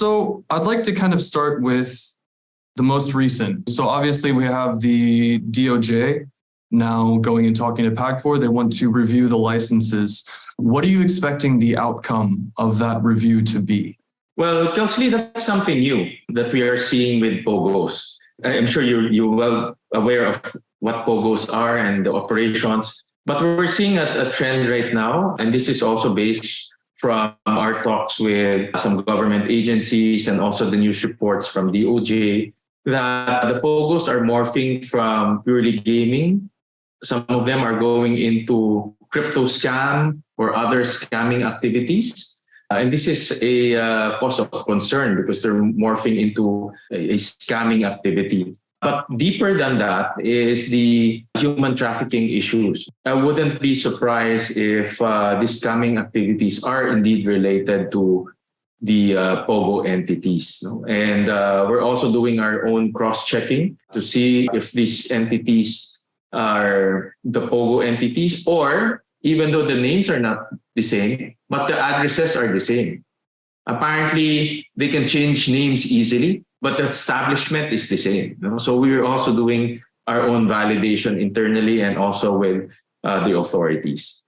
So I'd like to kind of start with the most recent. So obviously we have the DOJ now going and talking to PAGCOR. They want to review the licenses. What are you expecting the outcome of that review to be? Well, Kelsey, that's something new that we are seeing with POGOs. I'm sure you're well aware of what POGOs are and the operations, but we're seeing a trend right now, and this is also based from our talks with some government agencies and also the news reports from DOJ, that the POGOs are morphing from purely gaming. Some of them are going into crypto scam or other scamming activities. And this is a cause of concern because they're morphing into a scamming activity. But deeper than that is the human trafficking issues. I wouldn't be surprised if these scamming activities are indeed related to the POGO entities. And we're also doing our own cross-checking to see if these entities are the POGO entities, or even though the names are not the same, but the addresses are the same. Apparently, they can change names easily, but the establishment is the same. So we're also doing our own validation internally and also with the authorities.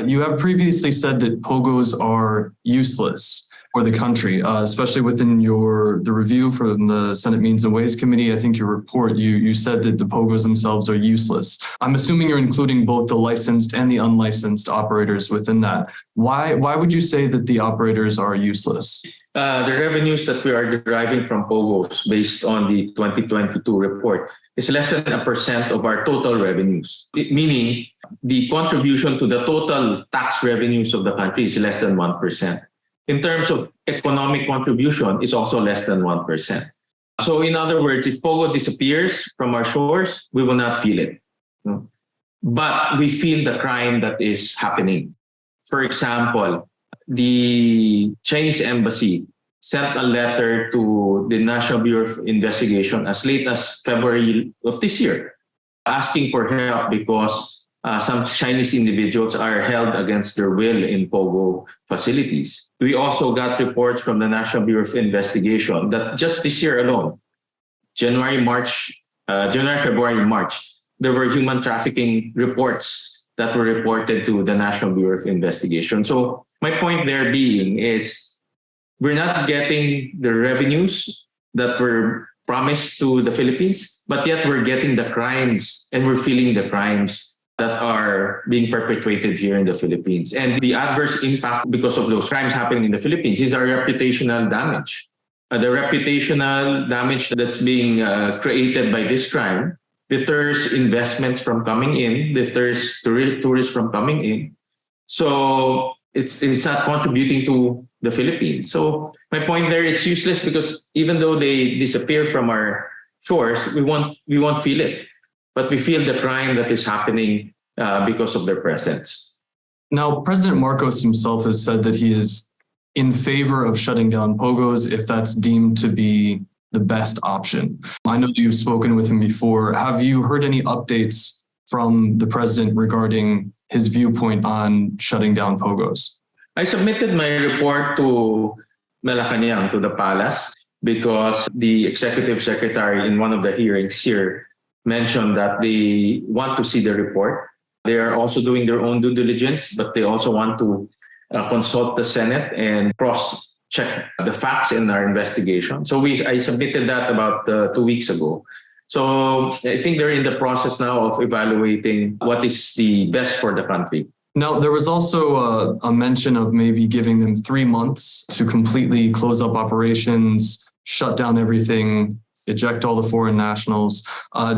You have previously said that POGOs are useless for the country, especially within the review from the Senate Means and Ways Committee. I think your report, you said that the POGOs themselves are useless. I'm assuming you're including both the licensed and the unlicensed operators within that. Why would you say that the operators are useless? The revenues that we are deriving from POGOs based on the 2022 report is less than 1% of our total revenues, meaning the contribution to the total tax revenues of the country is less than 1%. In terms of economic contribution, it's also less than 1%. So in other words, if POGO disappears from our shores, we will not feel it. But we feel the crime that is happening. For example, the Chinese embassy sent a letter to the National Bureau of Investigation as late as February of this year, asking for help because some Chinese individuals are held against their will in POGO facilities. We also got reports from the National Bureau of Investigation that just this year alone, January, February, March, there were human trafficking reports that were reported to the National Bureau of Investigation. So my point there being is we're not getting the revenues that were promised to the Philippines, but yet we're getting the crimes and we're feeling the crimes that are being perpetrated here in the Philippines. And the adverse impact because of those crimes happening in the Philippines is our reputational damage. The reputational damage that's being created by this crime deters investments from coming in, deters tourists from coming in. So it's not contributing to the Philippines. So my point there, it's useless because even though they disappear from our shores, we won't feel it. But we feel the crime that is happening because of their presence. Now, President Marcos himself has said that he is in favor of shutting down POGOs if that's deemed to be the best option. I know you've spoken with him before. Have you heard any updates from the president regarding his viewpoint on shutting down POGOs? I submitted my report to Malacanang, to the palace, because the executive secretary in one of the hearings here mentioned that they want to see the report. They are also doing their own due diligence, but they also want to consult the Senate and cross-check the facts in our investigation. So I submitted that about 2 weeks ago. So I think they're in the process now of evaluating what is the best for the country. Now, there was also a mention of maybe giving them 3 months to completely close up operations, shut down everything, eject all the foreign nationals.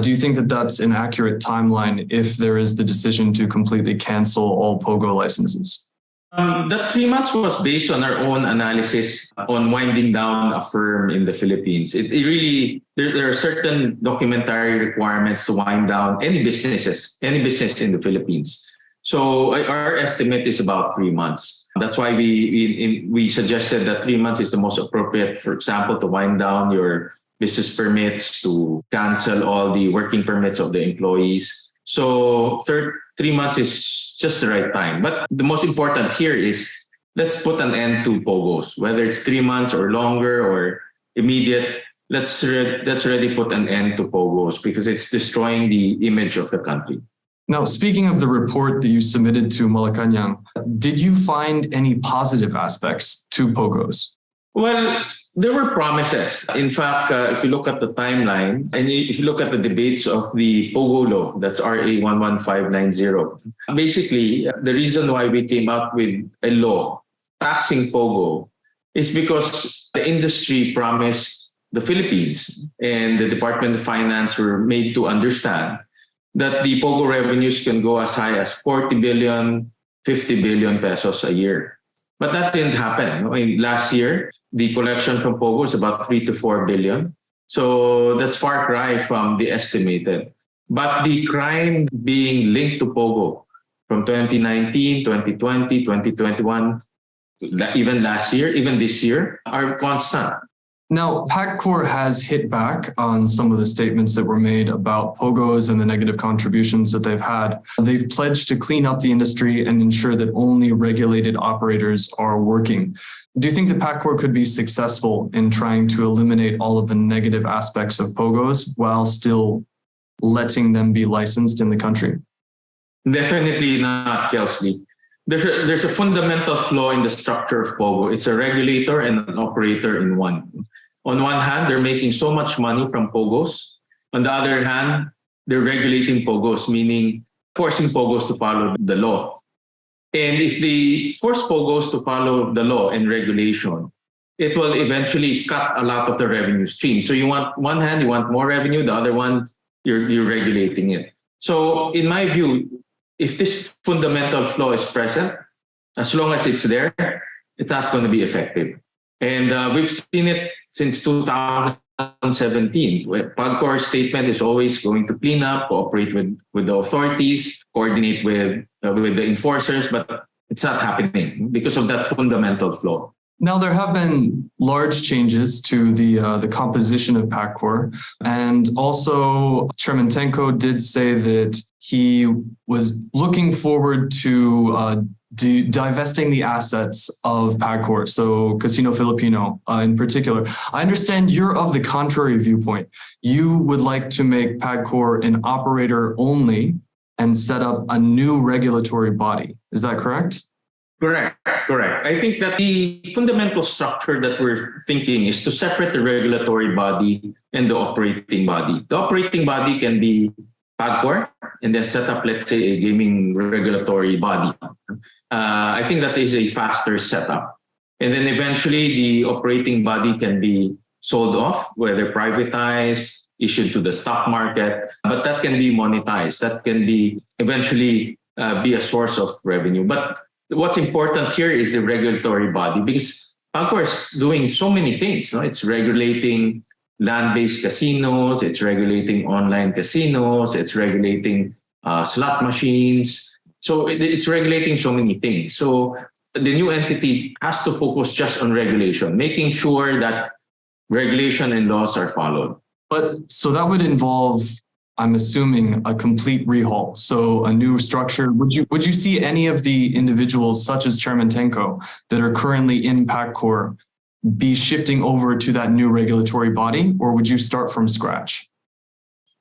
Do you think that that's an accurate timeline if there is the decision to completely cancel all POGO licenses? That 3 months was based on our own analysis on winding down a firm in the Philippines. It really, there are certain documentary requirements to wind down any business in the Philippines. So our estimate is about 3 months. That's why we suggested that 3 months is the most appropriate, for example, to wind down your business permits, to cancel all the working permits of the employees. So 3 months is just the right time. But the most important here is let's put an end to POGOs, whether it's 3 months or longer or immediate. Let's already put an end to POGOs because it's destroying the image of the country. Now, speaking of the report that you submitted to Malacanang, did you find any positive aspects to POGOs? Well, there were promises. In fact, if you look at the timeline and if you look at the debates of the POGO law, that's RA 11590, basically the reason why we came out with a law taxing POGO is because the industry promised the Philippines and the Department of Finance were made to understand that the POGO revenues can go as high as 40 billion, 50 billion pesos a year. But that didn't happen. Last year, the collection from POGO is about 3 to 4 billion. So that's far cry from the estimated. But the crime being linked to POGO from 2019, 2020, 2021, even last year, even this year, are constant. Now, PAGCOR has hit back on some of the statements that were made about POGOs and the negative contributions that they've had. They've pledged to clean up the industry and ensure that only regulated operators are working. Do you think that PAGCOR could be successful in trying to eliminate all of the negative aspects of POGOs while still letting them be licensed in the country? Definitely not, Kelsey. There's a fundamental flaw in the structure of POGO. It's a regulator and an operator in one. On one hand, they're making so much money from POGOs. On the other hand, they're regulating POGOs, meaning forcing POGOs to follow the law. And if they force POGOs to follow the law and regulation, it will eventually cut a lot of the revenue stream. So you want one hand, you want more revenue, the other one, you're regulating it. So in my view, if this fundamental flaw is present, as long as it's there, it's not going to be effective. And we've seen it since 2017. PAGCOR's statement is always going to clean up, cooperate with the authorities, coordinate with the enforcers, but it's not happening because of that fundamental flaw. Now, there have been large changes to the composition of PAGCOR, and also Chairman Tenko did say that he was looking forward to divesting the assets of PAGCOR, so Casino Filipino in particular. I understand you're of the contrary viewpoint. You would like to make PAGCOR an operator only and set up a new regulatory body. Is that correct? Correct. I think that the fundamental structure that we're thinking is to separate the regulatory body and the operating body. The operating body can be PAGCOR and then set up, let's say, a gaming regulatory body. I think that is a faster setup. And then eventually the operating body can be sold off, whether privatized, issued to the stock market, but that can be monetized. That can be eventually be a source of revenue. But what's important here is the regulatory body, because PAGCOR is doing so many things. No? It's regulating land-based casinos, it's regulating online casinos, it's regulating slot machines. So it's regulating so many things. So the new entity has to focus just on regulation, making sure that regulation and laws are followed. But so that would involve, I'm assuming, a complete rehaul. So a new structure. Would you see any of the individuals, such as Chairman Tenko, that are currently in PAGCOR, be shifting over to that new regulatory body, or would you start from scratch?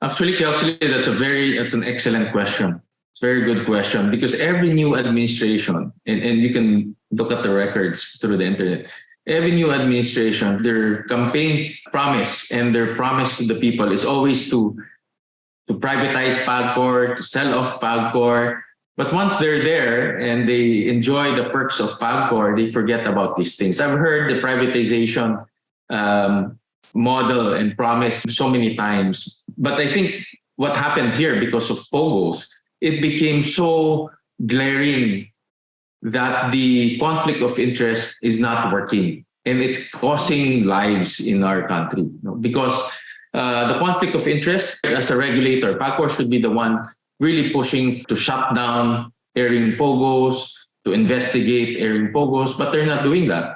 Actually, Kelsey, that's an excellent question. It's a very good question, because every new administration, and you can look at the records through the internet, every new administration, their campaign promise and their promise to the people is always to privatize PAGCOR, to sell off PAGCOR. But once they're there and they enjoy the perks of PAGCOR, they forget about these things. I've heard the privatization model and promise so many times. But I think what happened here, because of POGOs, it became so glaring that the conflict of interest is not working. And it's causing lives in our country. Because the conflict of interest, as a regulator, PAGCOR should be the one really pushing to shut down airing POGOs, to investigate airing POGOs, but they're not doing that.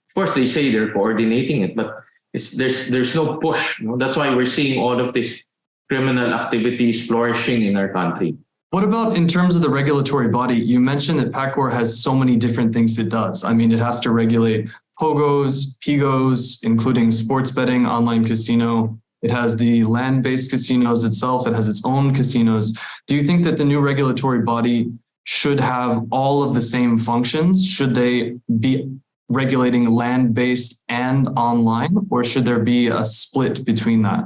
Of course, they say they're coordinating it, but there's no push. That's why we're seeing all of these criminal activities flourishing in our country. What about in terms of the regulatory body? You mentioned that PAGCOR has so many different things it does. I mean, it has to regulate POGOs, POGOs, including sports betting, online casino. It has the land-based casinos itself. It has its own casinos. Do you think that the new regulatory body should have all of the same functions? Should they be regulating land-based and online, or should there be a split between that?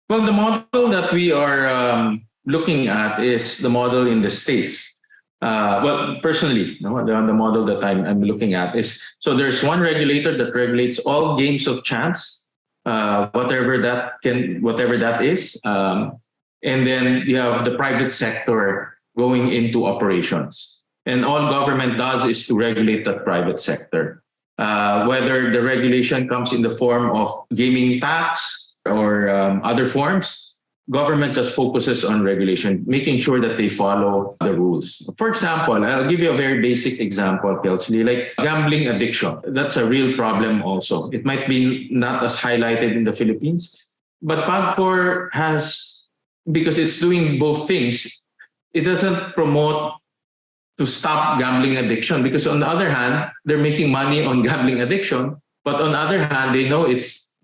Well, the model that we are looking at is the model in the States. Well, personally, the model that I'm looking at is, so there's one regulator that regulates all games of chance, whatever that is. And then you have the private sector going into operations. And all government does is to regulate that private sector. Whether the regulation comes in the form of gaming tax or other forms, government just focuses on regulation, making sure that they follow the rules. For example, I'll give you a very basic example, Kelsey, like gambling addiction. That's a real problem also. It might be not as highlighted in the Philippines, but PAGCOR has, because it's doing both things, it doesn't promote to stop gambling addiction, because on the other hand, they're making money on gambling addiction, but on the other hand, they know it's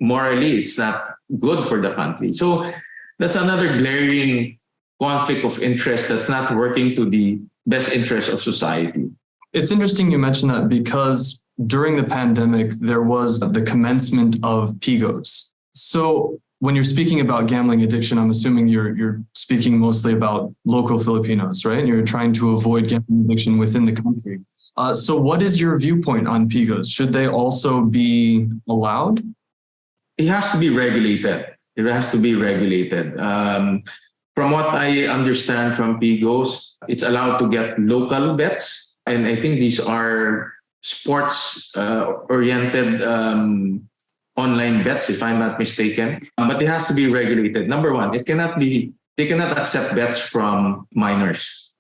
not good for the country. So that's another glaring conflict of interest that's not working to the best interest of society. It's interesting you mentioned that, because during the pandemic, there was the commencement of POGOs. So when you're speaking about gambling addiction, I'm assuming you're speaking mostly about local Filipinos, right? You're trying to avoid gambling addiction within the country. So what is your viewpoint on POGOs? Should they also be allowed? It has to be regulated. It has to be regulated. From what I understand from POGOs, it's allowed to get local bets. And I think these are sports-oriented online bets, if I'm not mistaken. But it has to be regulated. Number one, they cannot accept bets from minors.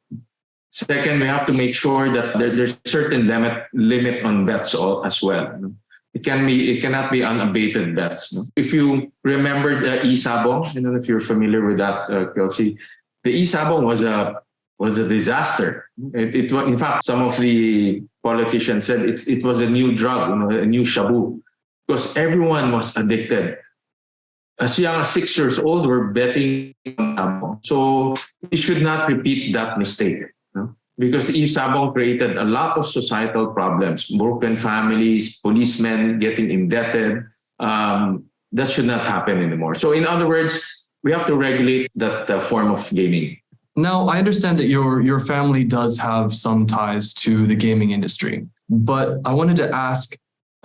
Second, we have to make sure that there's a certain limit on bets as well. It cannot be unabated bets. If you remember the e-sabong, I don't know if you're familiar with that, Kelsey. The e-sabong was a disaster. It was, in fact, some of the politicians said it was a new drug, a new shabu, because everyone was addicted. As young as 6 years old, were betting on sabong. So we should not repeat that mistake. Because e-sabong created a lot of societal problems, broken families, policemen getting indebted. That should not happen anymore. So in other words, we have to regulate that form of gaming. Now, I understand that your family does have some ties to the gaming industry, but I wanted to ask,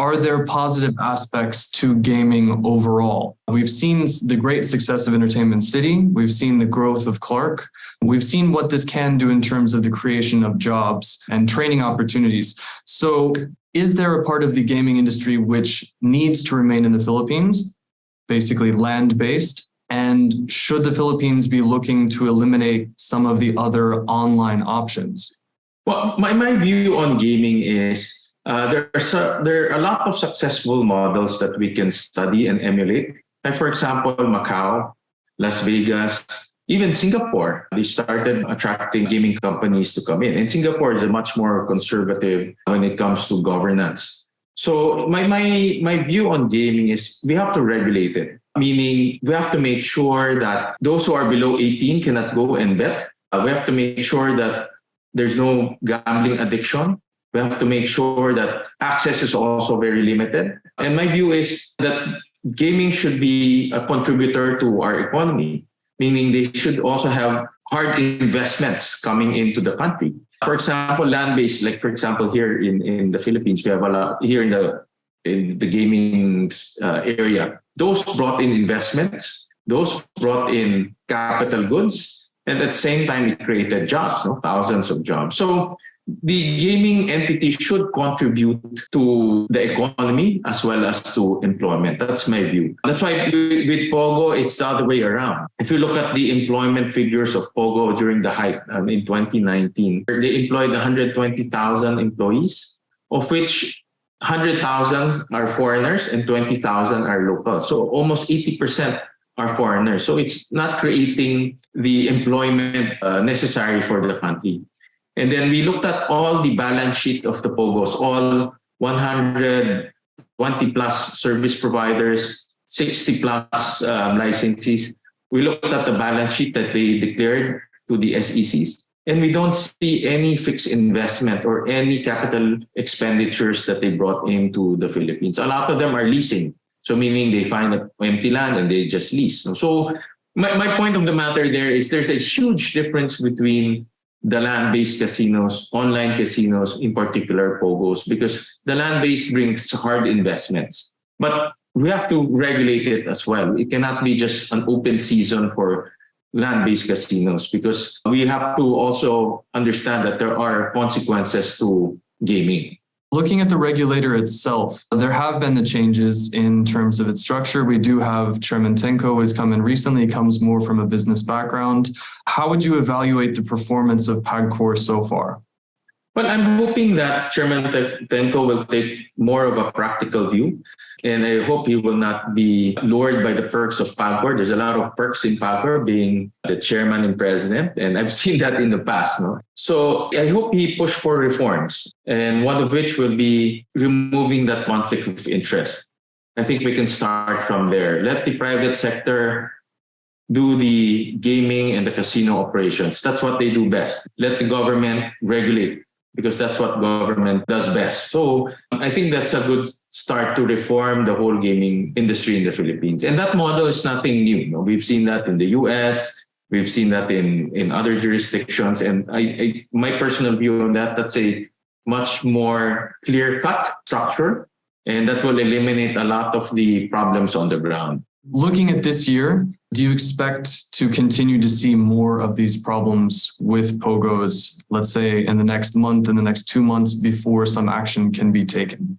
are there positive aspects to gaming overall? We've seen the great success of Entertainment City. We've seen the growth of Clark. We've seen what this can do in terms of the creation of jobs and training opportunities. So is there a part of the gaming industry which needs to remain in the Philippines, basically land-based? And should the Philippines be looking to eliminate some of the other online options? Well, my view on gaming is there are a lot of successful models that we can study and emulate. Like, for example, Macau, Las Vegas, even Singapore. They started attracting gaming companies to come in. And Singapore is much more conservative when it comes to governance. So my view on gaming is we have to regulate it. Meaning we have to make sure that those who are below 18 cannot go and bet. We have to make sure that there's no gambling addiction. We have to make sure that access is also very limited. And my view is that gaming should be a contributor to our economy, meaning they should also have hard investments coming into the country. For example, land-based, like for example, here in the Philippines, we have a lot here in the gaming area. Those brought in investments, those brought in capital goods, and at the same time, it created jobs, thousands of jobs. So the gaming entity should contribute to the economy as well as to employment. That's my view. That's why with POGO, it's the other way around. If you look at the employment figures of POGO during the height in 2019, they employed 120,000 employees, of which 100,000 are foreigners and 20,000 are local. So almost 80% are foreigners. So it's not creating the employment necessary for the country. And then we looked at all the balance sheet of the POGOs, all 120 plus service providers, 60 plus licensees. We looked at the balance sheet that they declared to the SECs, and we don't see any fixed investment or any capital expenditures that they brought into the Philippines. A lot of them are leasing. So meaning they find an empty land and they just lease. So my point of the matter there is there's a huge difference between the land-based casinos, online casinos, in particular POGOs, because the land-based brings hard investments. But we have to regulate it as well. It cannot be just an open season for land-based casinos, because we have to also understand that there are consequences to gaming. Looking at the regulator itself, there have been the changes in terms of its structure. We do have Chairman Tenko has come in recently, comes more from a business background. How would you evaluate the performance of PAGCOR so far? Well, I'm hoping that Chairman Tenko will take more of a practical view, and I hope he will not be lured by the perks of PAGCOR. There's a lot of perks in PAGCOR being the chairman and president, and I've seen that in the past. No? So I hope he push for reforms, and one of which will be removing that conflict of interest. I think we can start from there. Let the private sector do the gaming and the casino operations. That's what they do best. Let the government regulate, because that's what government does best. So I think that's a good start to reform the whole gaming industry in the Philippines. And that model is nothing new. You know, we've seen that in the US, we've seen that in other jurisdictions. And my personal view on that, that's a much more clear-cut structure, and that will eliminate a lot of the problems on the ground. Looking at this year, do you expect to continue to see more of these problems with POGOs, let's say in the next month, in the next 2 months, before some action can be taken?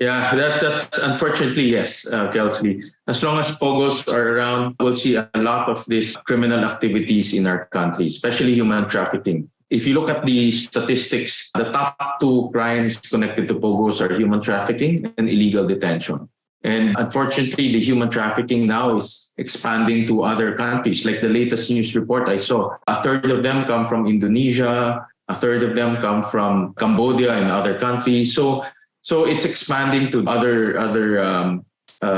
Yeah, that's unfortunately, yes, Kelsey. As long as POGOs are around, we'll see a lot of these criminal activities in our country, especially human trafficking. If you look at the statistics, the top two crimes connected to POGOs are human trafficking and illegal detention. And unfortunately, the human trafficking now is expanding to other countries. Like the latest news report I saw, a third of them come from Indonesia, a third of them come from Cambodia and other countries. So it's expanding to other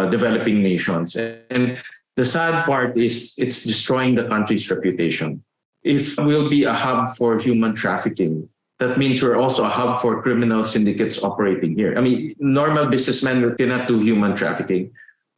developing nations. And the sad part is it's destroying the country's reputation. If we'll be a hub for human trafficking, that means we're also a hub for criminal syndicates operating here. I mean, normal businessmen cannot do human trafficking.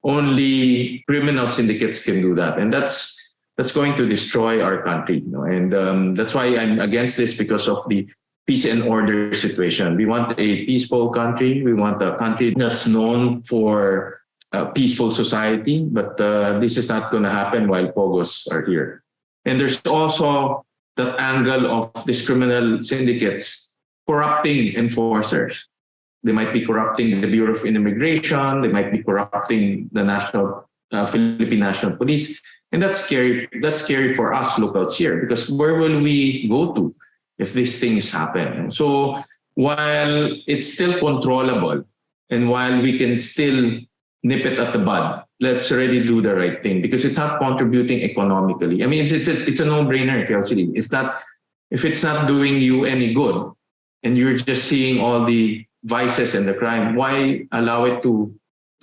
Only criminal syndicates can do that. And that's going to destroy our country. You know? And that's why I'm against this, because of the peace and order situation. We want a peaceful country. We want a country that's known for a peaceful society. But this is not going to happen while POGOs are here. And there's also that angle of these criminal syndicates corrupting enforcers. They might be corrupting the Bureau of Immigration. They might be corrupting the Philippine National Police. And that's scary. That's scary for us locals here, because where will we go to if these things happen? So while it's still controllable and while we can still nip it at the bud, let's already do the right thing, because it's not contributing economically. I mean, it's a no-brainer, Kelsey. If it's not doing you any good and you're just seeing all the vices and the crime, why allow it to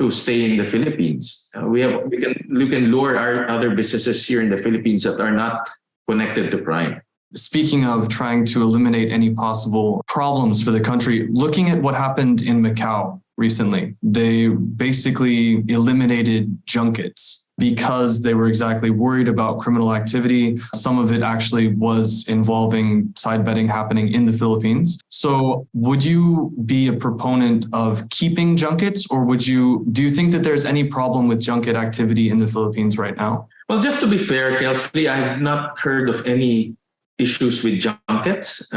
stay in the Philippines? We can lure our other businesses here in the Philippines that are not connected to crime. Speaking of trying to eliminate any possible problems for the country, looking at what happened in Macau recently, they basically eliminated junkets because they were exactly worried about criminal activity. Some of it actually was involving side betting happening in the Philippines. So would you be a proponent of keeping junkets, or do you think that there's any problem with junket activity in the Philippines right now? Well, just to be fair, Kelsey, I've not heard of any issues with junkets.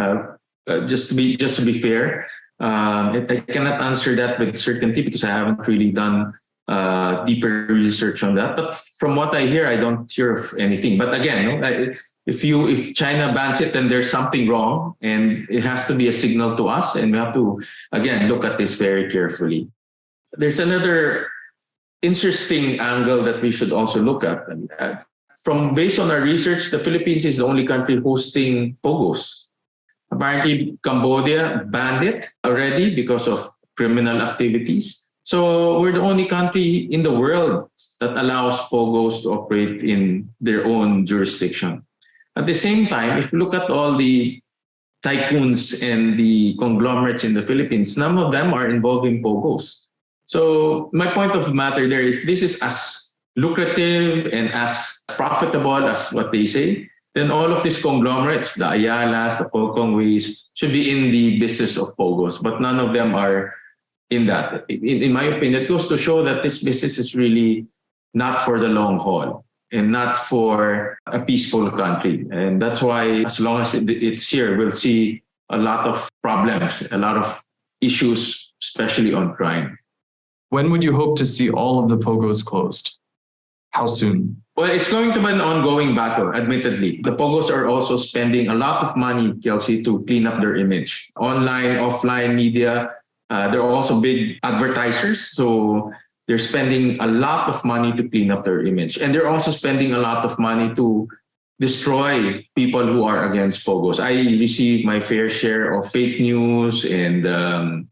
Just to be fair, I cannot answer that with certainty because I haven't really done deeper research on that. But from what I hear, I don't hear of anything. But again, if China bans it, then there's something wrong, and it has to be a signal to us, and we have to again look at this very carefully. There's another interesting angle that we should also look at. Based on our research, the Philippines is the only country hosting POGOs. Apparently, Cambodia banned it already because of criminal activities. So we're the only country in the world that allows POGOs to operate in their own jurisdiction. At the same time, if you look at all the tycoons and the conglomerates in the Philippines, none of them are involved in POGOs. So my point of matter there, if this is as lucrative and as profitable as what they say, then all of these conglomerates, the Ayalas, the Polkongways, should be in the business of POGOs, but none of them are in that. In my opinion, it goes to show that this business is really not for the long haul and not for a peaceful country. And that's why as long as it's here, we'll see a lot of problems, a lot of issues, especially on crime. When would you hope to see all of the POGOs closed? How soon? Well, it's going to be an ongoing battle, admittedly. The POGOs are also spending a lot of money, Kelsey, to clean up their image. Online, offline media, they're also big advertisers. So they're spending a lot of money to clean up their image. And they're also spending a lot of money to destroy people who are against POGOs. I receive my fair share of fake news and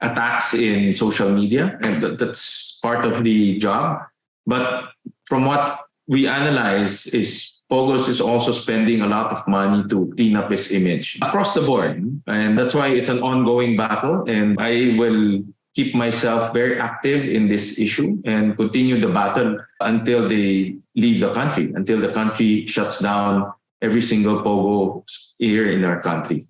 attacks in social media, and that's part of the job. But from what we analyze is POGOs is also spending a lot of money to clean up its image across the board. And that's why it's an ongoing battle. And I will keep myself very active in this issue and continue the battle until they leave the country, until the country shuts down every single POGO here in our country.